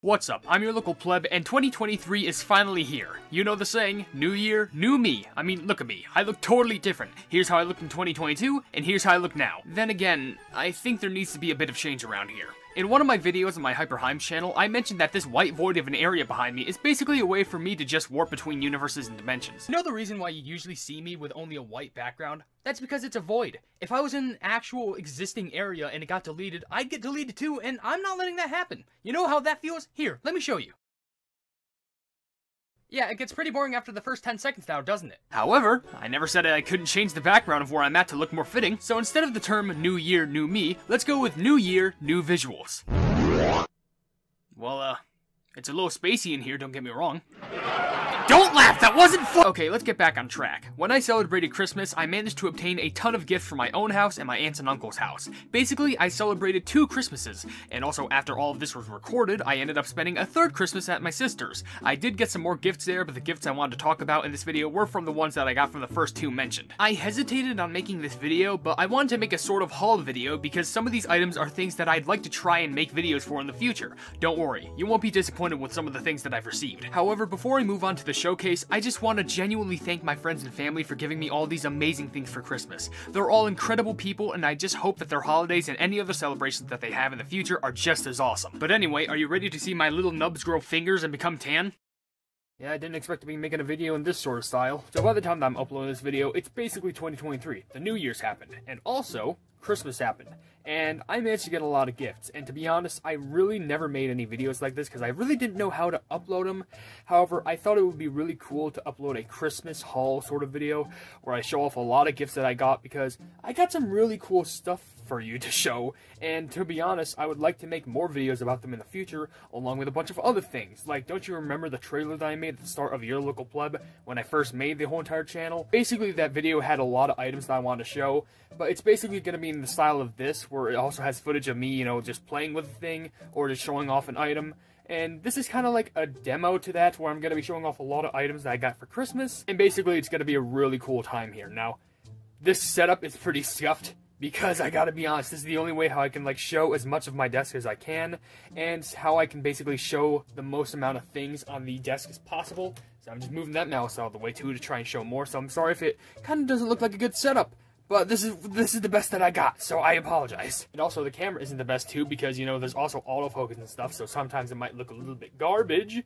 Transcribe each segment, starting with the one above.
What's up? I'm your local pleb, and 2023 is finally here. You know the saying, new year, new me. I mean, look at me. I look totally different. Here's how I looked in 2022, and here's how I look now. Then again, I think there needs to be a bit of change around here. In one of my videos on my Hyperheim channel, I mentioned that this white void of an area behind me is basically a way for me to just warp between universes and dimensions. You know the reason why you usually see me with only a white background? That's because it's a void. If I was in an actual existing area and it got deleted, I'd get deleted too, and I'm not letting that happen. You know how that feels? Here, let me show you. Yeah, it gets pretty boring after the first 10 seconds now, doesn't it? However, I never said I couldn't change the background of where I'm at to look more fitting, so instead of the term new year, new me, let's go with new year, new visuals. Well, it's a little spacey in here, don't get me wrong. Don't laugh, that wasn't fun! Okay, let's get back on track. When I celebrated Christmas, I managed to obtain a ton of gifts from my own house and my aunts and uncle's house. Basically, I celebrated 2 Christmases, and also after all of this was recorded, I ended up spending a 3rd Christmas at my sister's. I did get some more gifts there, but the gifts I wanted to talk about in this video were from the ones that I got from the first 2 mentioned. I hesitated on making this video, but I wanted to make a sort of haul video because some of these items are things that I'd like to try and make videos for in the future. Don't worry, you won't be disappointed with some of the things that I've received. However, before I move on to the showcase, I just want to genuinely thank my friends and family for giving me all these amazing things for Christmas. They're all incredible people, and I just hope that their holidays and any other celebrations that they have in the future are just as awesome. But anyway, are you ready to see my little nubs grow fingers and become tan? Yeah, I didn't expect to be making a video in this sort of style. So by the time that I'm uploading this video, it's basically 2023. The New Year's happened, and also, Christmas happened. And I managed to get a lot of gifts, and to be honest, I really never made any videos like this because I really didn't know how to upload them. However, I thought it would be really cool to upload a Christmas haul sort of video where I show off a lot of gifts that I got because I got some really cool stuff for you to show, and to be honest, I would like to make more videos about them in the future, along with a bunch of other things. Like, don't you remember the trailer that I made at the start of Your Local Pleb when I first made the whole entire channel? Basically, that video had a lot of items that I wanted to show, but it's basically going to be in the style of this, where it also has footage of me, you know, just playing with the thing, or just showing off an item. And this is kind of like a demo to that, where I'm going to be showing off a lot of items that I got for Christmas, and basically it's going to be a really cool time here. Now, this setup is pretty scuffed, because I gotta be honest, this is the only way how I can like show as much of my desk as I can, and how I can basically show the most amount of things on the desk as possible. So I'm just moving that mouse out of the way too to try and show more, so I'm sorry if it kind of doesn't look like a good setup. But this is the best that I got, so I apologize. And also, the camera isn't the best too, because, you know, there's also autofocus and stuff, so sometimes it might look a little bit garbage.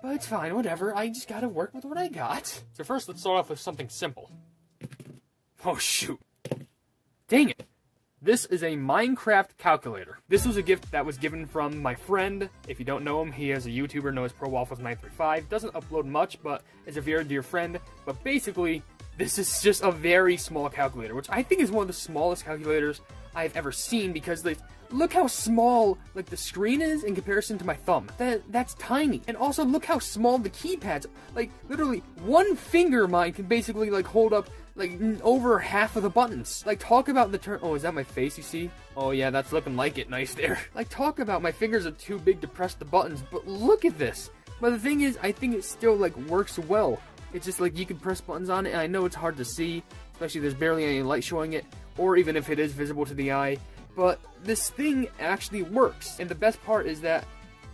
But it's fine, whatever, I just gotta work with what I got. So first, let's start off with something simple. Oh shoot. Dang it. This is a Minecraft calculator. This was a gift that was given from my friend. If you don't know him, he is a YouTuber known as ProWaffles935. Doesn't upload much, but is a very dear friend. But basically, this is just a very small calculator, which I think is one of the smallest calculators I've ever seen, because like, look how small like the screen is in comparison to my thumb. That's tiny. And also look how small the keypads. Like literally one finger mine can basically like hold up like over half of the buttons. Like talk about the turn. Oh, is that my face you see? Oh yeah, that's looking like it. Nice there. Like talk about my fingers are too big to press the buttons, but look at this. But the thing is, I think it still like works well. It's just like you can press buttons on it, and I know it's hard to see, especially there's barely any light showing it, or even if it is visible to the eye. But this thing actually works, and the best part is that,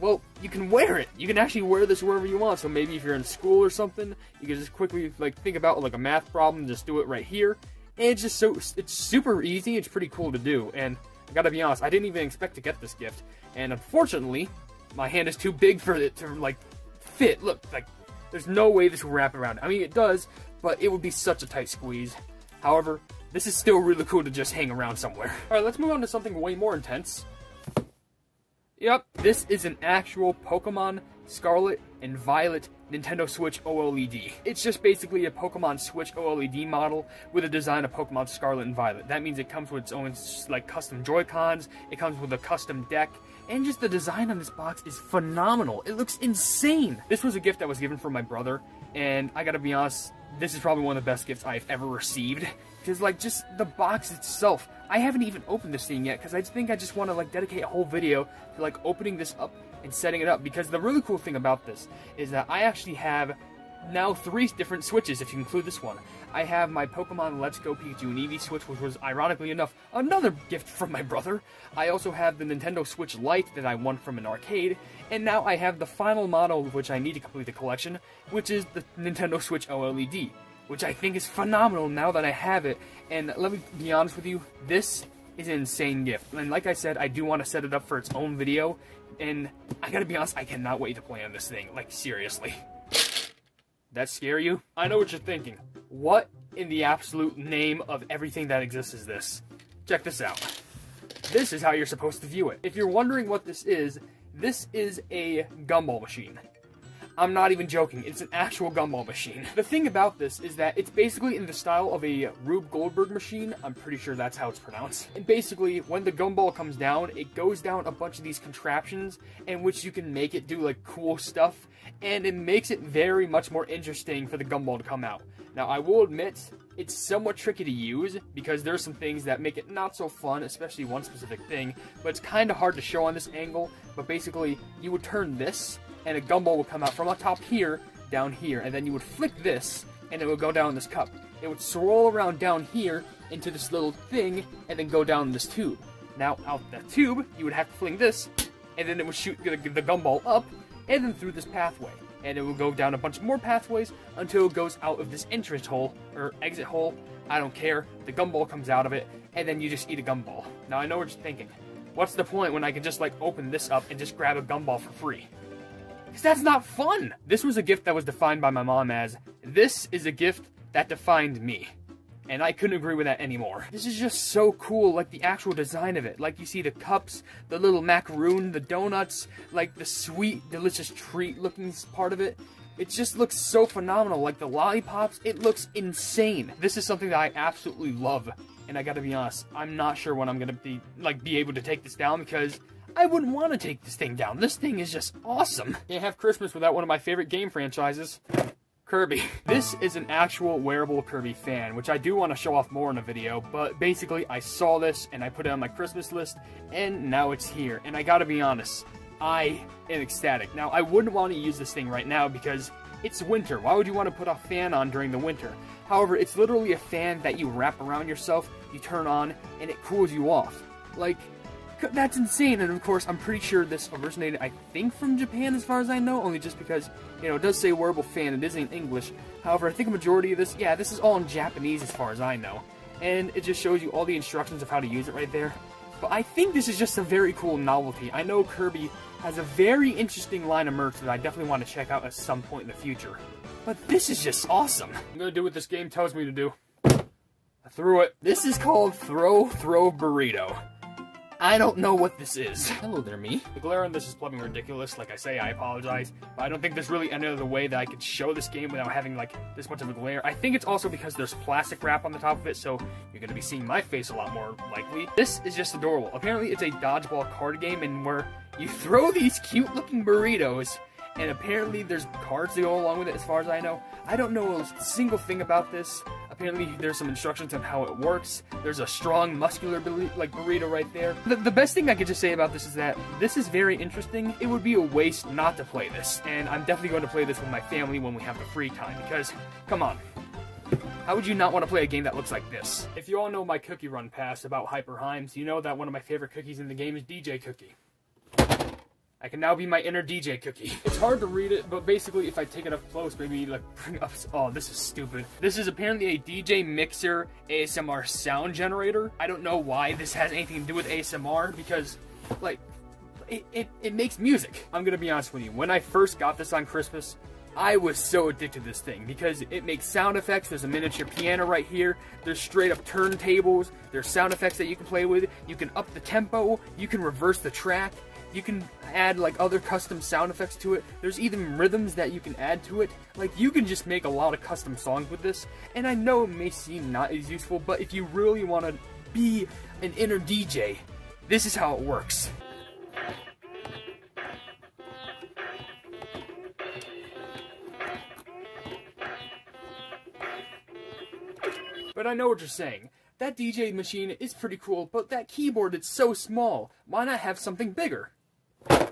well, you can wear it. You can actually wear this wherever you want. So maybe if you're in school or something, you can just quickly like think about like a math problem, just do it right here. And it's just it's super easy. It's pretty cool to do. And I gotta be honest, I didn't even expect to get this gift. And unfortunately, my hand is too big for it to like fit. Look, like there's no way this will wrap around. I mean, it does, but it would be such a tight squeeze. However, this is still really cool to just hang around somewhere. Alright, let's move on to something way more intense. Yep, this is an actual Pokemon Scarlet and Violet Nintendo Switch OLED. It's just basically a Pokemon Switch OLED model with a design of Pokemon Scarlet and Violet. That means it comes with its own like custom Joy-Cons, it comes with a custom deck, and just the design on this box is phenomenal. It looks insane. This was a gift that was given from my brother, and I gotta be honest, this is probably one of the best gifts I've ever received. Because, like, just the box itself, I haven't even opened this thing yet, because I think I just want to, like, dedicate a whole video to, like, opening this up and setting it up. Because the really cool thing about this is that I actually have now 3 different Switches, if you include this one. I have my Pokemon Let's Go Pikachu and Eevee Switch, which was, ironically enough, another gift from my brother. I also have the Nintendo Switch Lite that I won from an arcade, and now I have the final model which I need to complete the collection, which is the Nintendo Switch OLED, which I think is phenomenal now that I have it. And let me be honest with you, this is an insane gift. And like I said, I do want to set it up for its own video, and I gotta be honest, I cannot wait to play on this thing, like seriously. That scare you? I know what you're thinking. What in the absolute name of everything that exists is this? Check this out. This is how you're supposed to view it. If you're wondering what this is a gumball machine. I'm not even joking, it's an actual gumball machine. The thing about this is that it's basically in the style of a Rube Goldberg machine. I'm pretty sure that's how it's pronounced. And basically, when the gumball comes down, it goes down a bunch of these contraptions in which you can make it do like cool stuff, and it makes it very much more interesting for the gumball to come out. Now, I will admit, it's somewhat tricky to use because there's some things that make it not so fun, especially one specific thing, but it's kind of hard to show on this angle. But basically, you would turn this, and a gumball would come out from on top here, down here, and then you would flick this, and it would go down this cup. It would swirl around down here into this little thing, and then go down this tube. Now, out the tube, you would have to fling this, and then it would shoot the gumball up, and then through this pathway. And it will go down a bunch more pathways until it goes out of this entrance hole, or exit hole, I don't care. The gumball comes out of it, and then you just eat a gumball. Now, I know what you're thinking. What's the point when I can just, like, open this up and just grab a gumball for free? Because that's not fun! This was a gift that was defined by my mom as, this is a gift that defined me. And I couldn't agree with that anymore. This is just so cool, like the actual design of it. Like you see the cups, the little macaroon, the donuts, like the sweet, delicious treat looking part of it. It just looks so phenomenal. Like the lollipops, it looks insane. This is something that I absolutely love. And I gotta be honest, I'm not sure when I'm gonna be able to take this down, because I wouldn't want to take this thing down. This thing is just awesome. Can't have Christmas without one of my favorite game franchises. Kirby. This is an actual Wearable Kirby Fan, which I do want to show off more in a video, but basically I saw this and I put it on my Christmas list, and now it's here. And I gotta be honest, I am ecstatic. Now, I wouldn't want to use this thing right now because it's winter. Why would you want to put a fan on during the winter? However, it's literally a fan that you wrap around yourself, you turn on, and it cools you off. Like, that's insane. And of course, I'm pretty sure this originated, I think, from Japan as far as I know, only just because, you know, it does say wearable fan, it is in English. However, I think a majority of this, yeah, this is all in Japanese as far as I know. And it just shows you all the instructions of how to use it right there. But I think this is just a very cool novelty. I know Kirby has a very interesting line of merch that I definitely want to check out at some point in the future. But this is just awesome. I'm gonna do what this game tells me to do. I threw it. This is called Throw Burrito. I don't know what this is. Hello there, me. The glare on this is plumbing ridiculous. Like I say, I apologize. But I don't think there's really any other way that I could show this game without having, like, this much of a glare. I think it's also because there's plastic wrap on the top of it, so you're gonna be seeing my face a lot more likely. This is just adorable. Apparently, it's a dodgeball card game, and where you throw these cute-looking burritos, and apparently there's cards to go along with it, as far as I know. I don't know a single thing about this. Apparently, there's some instructions on how it works. There's a strong, muscular, like, burrito right there. The best thing I could just say about this is that this is very interesting. It would be a waste not to play this, and I'm definitely going to play this with my family when we have the free time, because, come on. How would you not want to play a game that looks like this? If you all know my cookie run past about Hyper Heims, you know that one of my favorite cookies in the game is DJ Cookie. I can now be my inner DJ Cookie. It's hard to read it, but basically if I take it up close, maybe like bring up, oh, this is stupid. This is apparently a DJ Mixer ASMR sound generator. I don't know why this has anything to do with ASMR, because, like, it makes music. I'm gonna be honest with you, when I first got this on Christmas, I was so addicted to this thing because it makes sound effects. There's a miniature piano right here. There's straight up turntables. There's sound effects that you can play with. You can up the tempo. You can reverse the track. You can add, like, other custom sound effects to it. There's even rhythms that you can add to it. Like, you can just make a lot of custom songs with this. And I know it may seem not as useful, but if you really want to be an inner DJ, this is how it works. But I know what you're saying. That DJ machine is pretty cool, but that keyboard is so small. Why not have something bigger?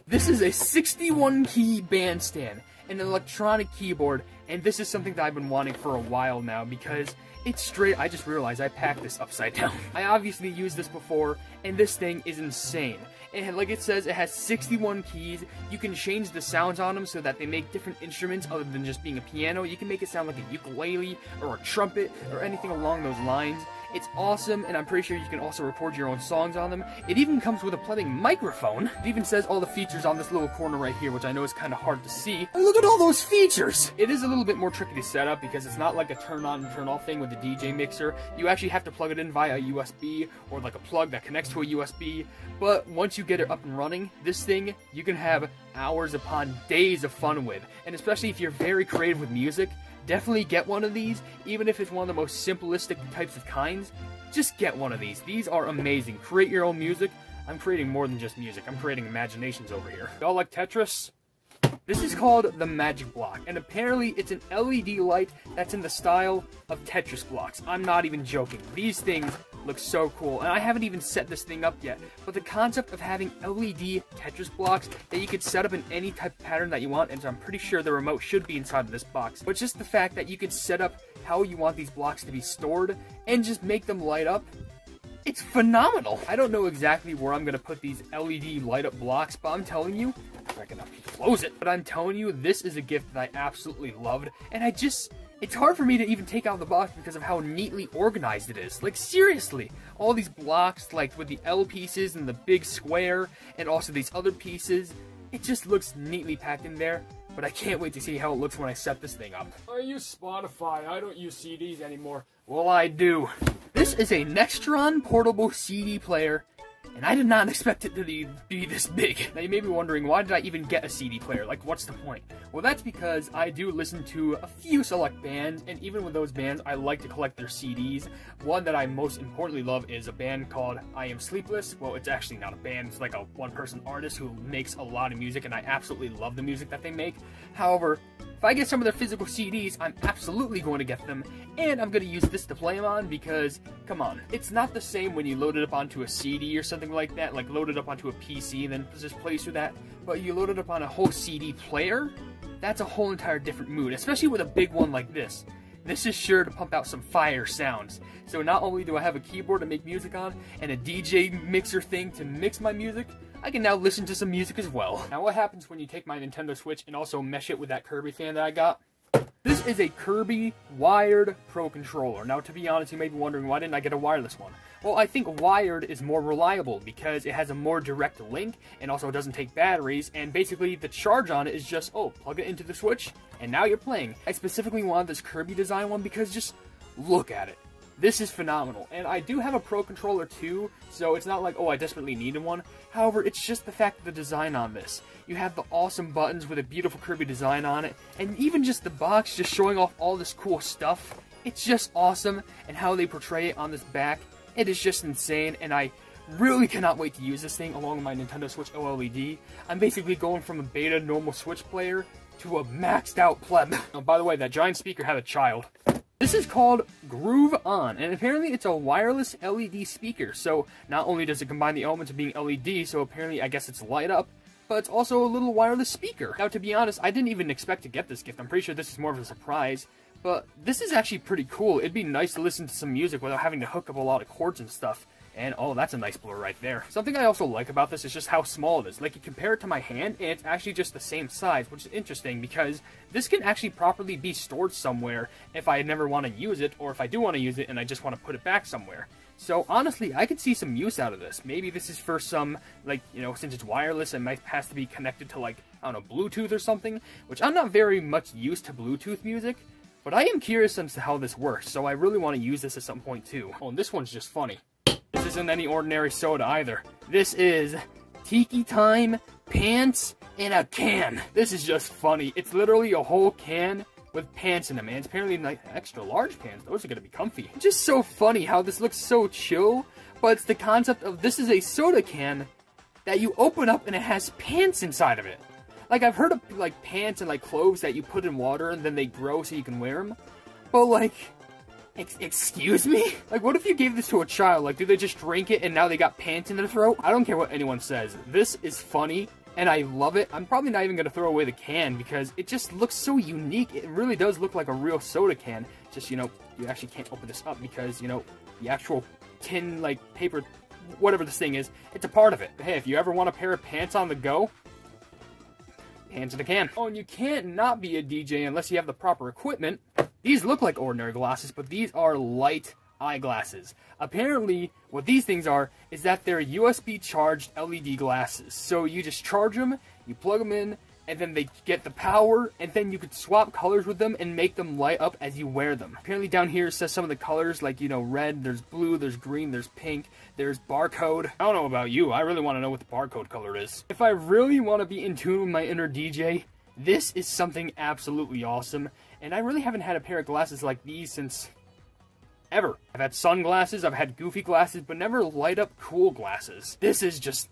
This is a 61 key bandstand, an electronic keyboard, and this is something that I've been wanting for a while now because it's straight. I just realized I packed this upside down. I obviously used this before, and this thing is insane. And like it says, it has 61 keys. You can change the sounds on them so that they make different instruments other than just being a piano. You can make it sound like a ukulele or a trumpet or anything along those lines. It's awesome, and I'm pretty sure you can also record your own songs on them. It even comes with a plebbing microphone. It even says all the features on this little corner right here, which I know is kind of hard to see. And look at all those features! It is a little bit more tricky to set up because it's not like a turn on and turn off thing with the DJ mixer. You actually have to plug it in via USB or like a plug that connects to a USB. But once you get it up and running, this thing you can have hours upon days of fun with. And especially if you're very creative with music, definitely get one of these, even if it's one of the most simplistic types of kinds. Just get one of these. These are amazing. Create your own music. I'm creating more than just music. I'm creating imaginations over here. Y'all like Tetris? This is called the Magic Block, and apparently it's an LED light that's in the style of Tetris blocks. I'm not even joking. These things look so cool, and I haven't even set this thing up yet, but the concept of having LED Tetris blocks that you could set up in any type of pattern that you want, and so I'm pretty sure the remote should be inside of this box, but just the fact that you could set up how you want these blocks to be stored and just make them light up, it's phenomenal. I don't know exactly where I'm going to put these LED light up blocks, but I'm telling you, I can close it, but I'm telling you, this is a gift that I absolutely loved, and it's hard for me to even take out the box because of how neatly organized it is. Like, seriously, all these blocks, like with the L pieces and the big square, and also these other pieces, it just looks neatly packed in there, but I can't wait to see how it looks when I set this thing up. I use Spotify, I don't use CDs anymore. Well, I do. This is a Nextron portable CD player, and I did not expect it to be this big. Now you may be wondering, why did I even get a CD player? Like, what's the point? Well, that's because I do listen to a few select bands, and even with those bands, I like to collect their CDs. One that I most importantly love is a band called I Am Sleepless. Well, it's actually not a band, it's like a one-person artist who makes a lot of music, and I absolutely love the music that they make. However, if I get some of their physical CDs, I'm absolutely going to get them, and I'm going to use this to play them on because, come on, it's not the same when you load it up onto a CD or something like that, like load it up onto a PC and then just plays through that, but you load it up on a whole CD player, that's a whole entire different mood, especially with a big one like this. This is sure to pump out some fire sounds. So not only do I have a keyboard to make music on, and a DJ mixer thing to mix my music, I can now listen to some music as well. Now what happens when you take my Nintendo Switch and also mesh it with that Kirby fan that I got? This is a Kirby wired Pro Controller. Now to be honest, you may be wondering, why didn't I get a wireless one? Well, I think wired is more reliable because it has a more direct link and also it doesn't take batteries, and basically the charge on it is just, oh, plug it into the Switch and now you're playing. I specifically wanted this Kirby design one because just look at it. This is phenomenal, and I do have a Pro Controller too, so it's not like, oh, I desperately needed one. However, it's just the fact of the design on this. You have the awesome buttons with a beautiful Kirby design on it, and even just the box just showing off all this cool stuff. It's just awesome, and how they portray it on this back, it is just insane, and I really cannot wait to use this thing along with my Nintendo Switch OLED. I'm basically going from a beta normal Switch player to a maxed out pleb. Oh, by the way, that giant speaker had a child. This is called Groove On, and apparently it's a wireless LED speaker, so not only does it combine the elements of being LED, so apparently I guess it's light up, but it's also a little wireless speaker. Now to be honest, I didn't even expect to get this gift. I'm pretty sure this is more of a surprise, but this is actually pretty cool. It'd be nice to listen to some music without having to hook up a lot of cords and stuff. And, oh, that's a nice blur right there. Something I also like about this is just how small it is. Like, you compare it to my hand, and it's actually just the same size, which is interesting, because this can actually properly be stored somewhere if I never want to use it, or if I do want to use it and I just want to put it back somewhere. So, honestly, I could see some use out of this. Maybe this is for some, like, you know, since it's wireless, it might have to be connected to, like, I don't know, Bluetooth or something, which I'm not very much used to Bluetooth music, but I am curious as to how this works, so I really want to use this at some point, too. Oh, and this one's just funny. This isn't any ordinary soda either. This is Tiki Time Pants in a Can. This is just funny. It's literally a whole can with pants in them, and it's apparently like extra large pants. Those are gonna be comfy. It's just so funny how this looks so chill, but it's the concept of this is a soda can that you open up and it has pants inside of it. Like, I've heard of like pants and like clothes that you put in water and then they grow so you can wear them, but like, excuse me? Like, what if you gave this to a child? Like, do they just drink it and now they got pants in their throat? I don't care what anyone says. This is funny, and I love it. I'm probably not even going to throw away the can because it just looks so unique. It really does look like a real soda can. Just, you know, you actually can't open this up because, you know, the actual tin, like, paper, whatever this thing is, it's a part of it. But hey, if you ever want a pair of pants on the go, pants in a can. Oh, and you can't not be a DJ unless you have the proper equipment. These look like ordinary glasses, but these are light eyeglasses. Apparently, what these things are is that they're USB charged LED glasses. So you just charge them, you plug them in, and then they get the power, and then you could swap colors with them and make them light up as you wear them. Apparently down here it says some of the colors, like, you know, red, there's blue, there's green, there's pink, there's barcode. I don't know about you, I really want to know what the barcode color is. If I really want to be in tune with my inner DJ, this is something absolutely awesome, and I really haven't had a pair of glasses like these since ever. I've had sunglasses, I've had goofy glasses, but never light up cool glasses. This is just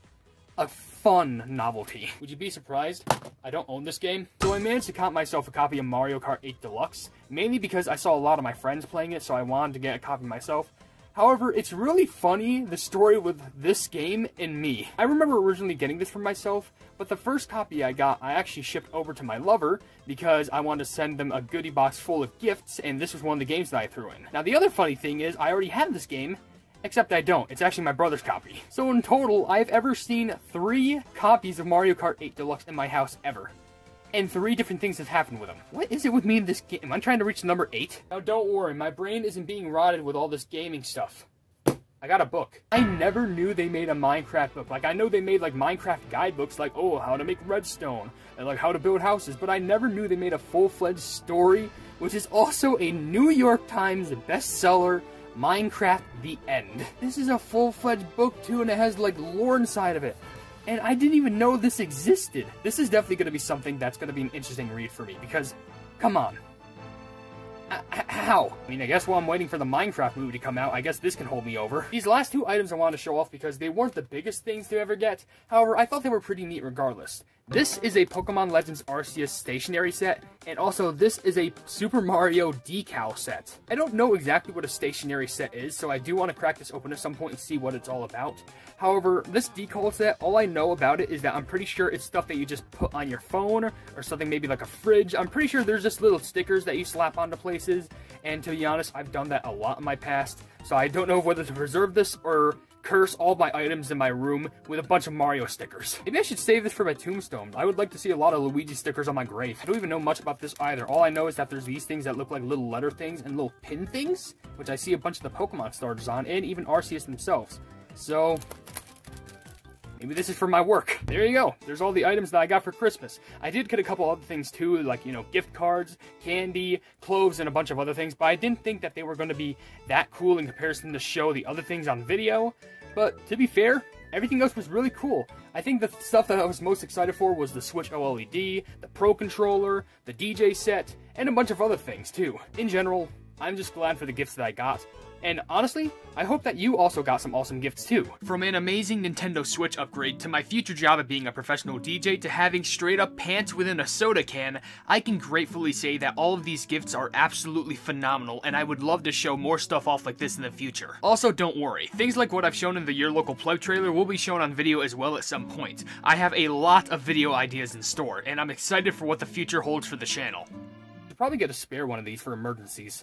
a fun novelty. Would you be surprised? I don't own this game. So I managed to comp myself a copy of Mario Kart 8 Deluxe, mainly because I saw a lot of my friends playing it, so I wanted to get a copy myself. However, it's really funny, the story with this game and me. I remember originally getting this for myself, but the first copy I got, I actually shipped over to my lover because I wanted to send them a goodie box full of gifts, and this was one of the games that I threw in. Now, the other funny thing is, I already had this game, except I don't. It's actually my brother's copy. So in total, I've ever seen 3 copies of Mario Kart 8 Deluxe in my house ever. And 3 different things have happened with them. What is it with me in this game? Am I trying to reach number 8? Now don't worry, my brain isn't being rotted with all this gaming stuff. I got a book. I never knew they made a Minecraft book. Like, I know they made, like, Minecraft guidebooks, like, oh, how to make redstone, and, like, how to build houses, but I never knew they made a full-fledged story, which is also a New York Times bestseller, Minecraft The End. This is a full-fledged book, too, and it has, like, lore inside of it. And I didn't even know this existed. This is definitely going to be something that's going to be an interesting read for me, because, come on. How? I mean, I guess while I'm waiting for the Minecraft movie to come out, I guess this can hold me over. These last 2 items I want to show off because they weren't the biggest things to ever get. However, I thought they were pretty neat regardless. This is a Pokemon Legends Arceus stationery set, and also this is a Super Mario decal set. I don't know exactly what a stationery set is, so I do want to crack this open at some point and see what it's all about. However, this decal set, all I know about it is that I'm pretty sure it's stuff that you just put on your phone, or something maybe like a fridge. I'm pretty sure there's just little stickers that you slap onto places, and to be honest, I've done that a lot in my past, so I don't know whether to preserve this or curse all my items in my room with a bunch of Mario stickers. Maybe I should save this for my tombstone. I would like to see a lot of Luigi stickers on my grave. I don't even know much about this either. All I know is that there's these things that look like little letter things and little pin things, which I see a bunch of the Pokemon starters on, and even Arceus themselves. So maybe this is for my work. There you go. There's all the items that I got for Christmas. I did get a couple other things too, like, you know, gift cards, candy, clothes, and a bunch of other things, but I didn't think that they were going to be that cool in comparison to show the other things on video. But to be fair, everything else was really cool. I think the stuff that I was most excited for was the Switch OLED, the Pro Controller, the DJ set, and a bunch of other things too. In general, I'm just glad for the gifts that I got. And honestly, I hope that you also got some awesome gifts too. From an amazing Nintendo Switch upgrade to my future job of being a professional DJ to having straight up pants within a soda can, I can gratefully say that all of these gifts are absolutely phenomenal, and I would love to show more stuff off like this in the future. Also, don't worry, things like what I've shown in the YourLocalPleb trailer will be shown on video as well at some point. I have a lot of video ideas in store, and I'm excited for what the future holds for the channel. Should probably get a spare one of these for emergencies.